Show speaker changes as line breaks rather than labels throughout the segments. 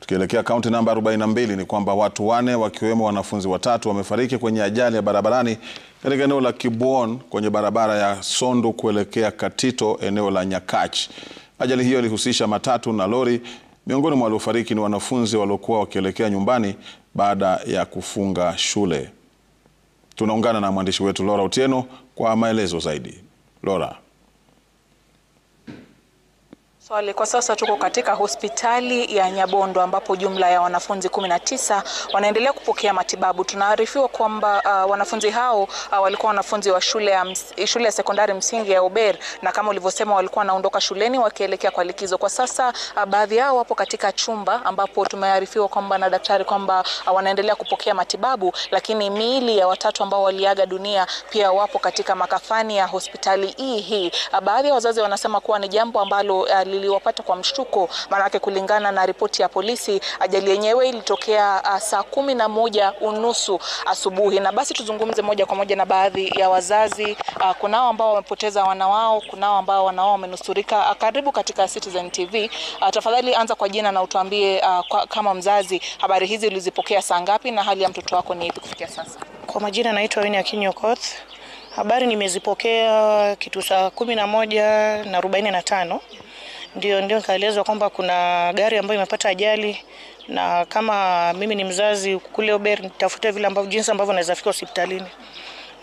Tukielekea kaunti namba 42 ni kwamba watu 4 wakiwemo wanafunzi 3 wamefariki kwenye ajali ya barabarani katika eneo la Kibuon kwenye barabara ya Sondu kuelekea Katito eneo la Nyakach. Ajali hiyo ilihusisha matatu na lori. Miongoni mwa waliofariki ni wanafunzi waliokuwa wakielekea nyumbani baada ya kufunga shule. Tunaungana na mwandishi wetu Laura Otieno kwa maelezo zaidi. Laura.
Swali, kwa sasa tuko katika hospitali ya Nyabondo ambapo jumla ya wanafunzi 19 wanaendelea kupokea matibabu. Tunaarifiwa kwamba wanafunzi hao walikuwa wanafunzi wa shule ya sekondari msingi ya Ober, na kama ulivyosema walikuwa wanaondoka shuleni wakielekea kwa likizo. Kwa sasa baadhi yao wapo katika chumba ambapo tumearifiwa kwamba na daktari kwamba wanaendelea kupokea matibabu, lakini miili ya watatu ambao waliaga dunia pia wapo katika makafani ya hospitali hii. Baadhi ya wazazi wanasema kuwa ni jambo ambalo liliwapata kwa mshtuko, maana kulingana na ripoti ya polisi ajali yenyewe ilitokea saa 11:30 asubuhi. Na basi tuzungumze moja kwa moja na baadhi ya wazazi. Kunao ambao wamepoteza wana wao, kunao ambao wana wao wamenusurika. Karibu katika Citizen TV. Tafadhali anza kwa jina na utuambie kama mzazi, habari hizi ulizipokea saa ngapi na hali ya mtoto wako ni ipi kufikia sasa?
Kwa majina naitwa Winnie Akinyi Okoth. Habari nimezipokea kitu saa 11:45. Ndio nikaelezwa kwamba kuna gari ambayo imepata ajali, na kama mimi ni mzazi kule Ober nitafuta vile ambavyo jinsi ambavyo naweza fika hospitalini.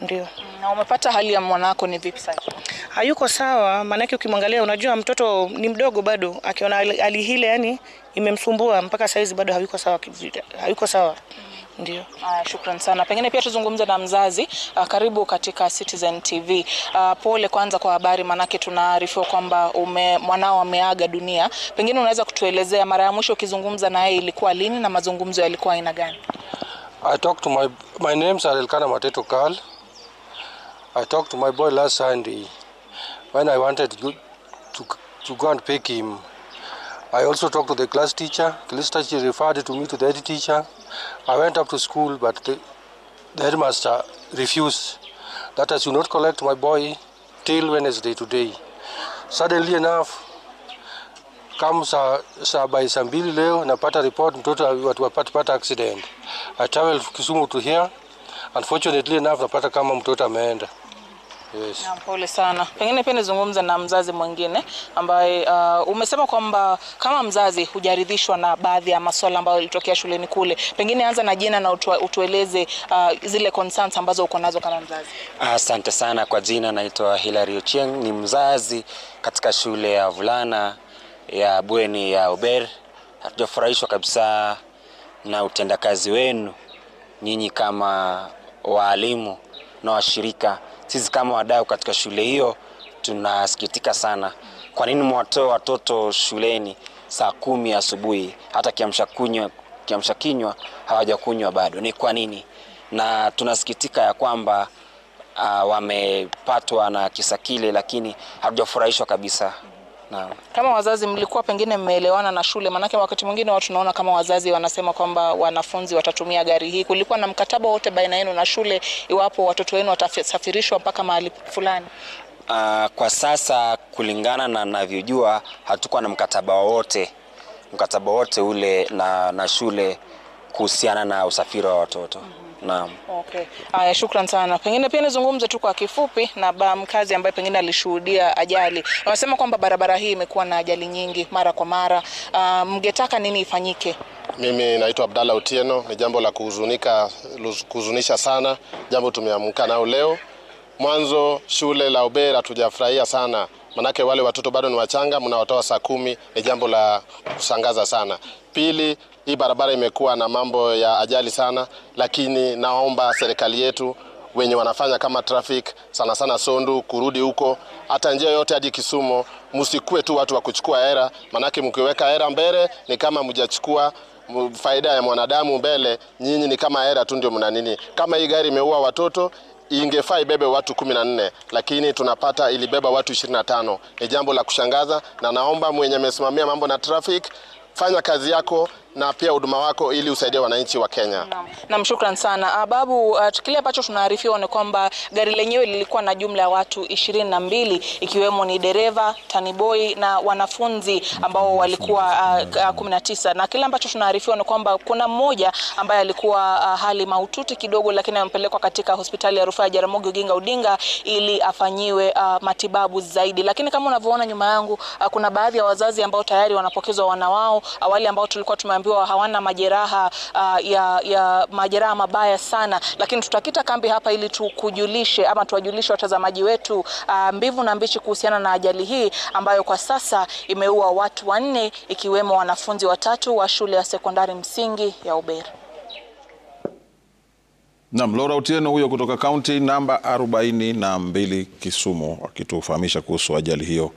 Ndio.
Na umepata hali ya mwanako ni vipi sasa?
Hayuko sawa, maana yake ukimwangalia unajua mtoto ni mdogo bado, akiona hali hile yani imemsumbua mpaka saizi bado hayuko sawa kivile. Hayuko sawa. Ndio.
Shukrani sana. Pengine pia tuzungumze na mzazi. Karibu katika Citizen TV. Pole kwanza kwa habari, manake tunaarifiwa kwamba mwanao ameaga dunia. Pengine unaweza kutuelezea mara ya mwisho ukizungumza naye ilikuwa lini na mazungumzo yalikuwa aina gani?
I talked to my name is Elkanah Mateto Karl. I talked to my boy last Sunday when I wanted to go and pick him. I also talked to the class teacher. The class teacher referred to me to the head teacher. I went up to school, but the headmaster refused that I should not collect my boy till Wednesday today. Suddenly enough, comes by saa 2 leo napata report mtoto wapata accident. I traveled Kisumu to here. Unfortunately enough napata kama mtoto ameenda. Yes.
Na pole sana. Pengine pia nizungumze na mzazi mwingine ambaye umesema kwamba kama mzazi hujaridhishwa na baadhi ya masuala ambayo yalitokea shuleni kule. Pengine anza na jina na utueleze zile concerns ambazo uko nazo kama mzazi.
Asante sana. Kwa jina naitwa Hilary Ochieng, ni mzazi katika shule ya vulana ya bweni ya Ober. Hatujafurahishwa kabisa na utendakazi wenu nyinyi kama walimu na washirika. Sisi kama wadau katika shule hiyo tunasikitika sana. Kwa nini mwatoa watoto shuleni saa 10 asubuhi hata kiamsha kinywa hawajakunywa bado? Ni kwa nini? Na tunasikitika ya kwamba wamepatwa na kisa kile, lakini hatujafurahishwa kabisa. Na
kama wazazi mlikuwa pengine mmeelewana na shule, manake wakati mwingine watu naona kama wazazi wanasema kwamba wanafunzi watatumia gari hii. Kulikuwa na mkataba wote baina yenu na shule iwapo watoto wenu watasafirishwa mpaka mahali fulani?
Kwa sasa kulingana na ninavyojua hatukuwa na mkataba wote ule na shule kuhusiana na usafiri wa watoto. Naam.
Okay. Shukrani sana. Pengine pia nizungumze tu kwa kifupi na mkazi ambaye pengine alishuhudia ajali. Wanasema kwamba barabara hii imekuwa na ajali nyingi mara kwa mara. Mngetaka nini ifanyike?
Mimi naitwa Abdalla Otieno. Ni jambo la kuhuzunisha sana. Jambo tumeamka nao leo. Mwanzo shule la Ober hatujafurahia sana. Manake wale watoto bado ni wachanga, mnawatoa saa 10, ni jambo la kusangaza sana. Pili, hii barabara imekuwa na mambo ya ajali sana, lakini naomba serikali yetu wenye wanafanya kama traffic sana Sondu kurudi huko, hata njia yote hadi Kisumu, msikue tu watu wa kuchukua hera, manake mkiweka hera mbele ni kama mjachukua faida ya mwanadamu mbele, nyinyi ni kama hera tu ndio mnanini. Kama hii gari imeua watoto ingefaa ibebe watu 14, lakini tunapata ilibeba watu 25. Ni jambo la kushangaza, na naomba mwenye amesimamia mambo na traffic, fanya kazi yako na pia huduma wako ili usaidie wananchi wa Kenya.
Naam, shukran sana. Babu, kile ambacho tunaarifiwa ni kwamba gari lenyewe lilikuwa na jumla ya watu 22 ikiwemo ni dereva, taniboi na wanafunzi ambao walikuwa 19, na kile ambacho tunaarifiwa ni kwamba kuna mmoja ambaye alikuwa hali mahututi kidogo, lakini amepelekwa katika hospitali ya rufaa ya Jaramogi Oginga Odinga ili afanyiwe matibabu zaidi. Lakini kama unavyoona nyuma yangu, kuna baadhi ya wazazi ambao tayari wanapokezwa wana wao, wale ambao tulikuwa tumeambiwa hawana majeraha ya majeraha mabaya sana, lakini tutakita kambi hapa ili tukujulishe ama tuwajulishe watazamaji wetu mbivu na mbichi kuhusiana na ajali hii ambayo kwa sasa imeua watu 4 ikiwemo wanafunzi 3 wa shule ya sekondari msingi ya Ober.
Naam, Laura Otieno huyo kutoka kaunti namba 42 Kisumu akitufahamisha kuhusu ajali hiyo.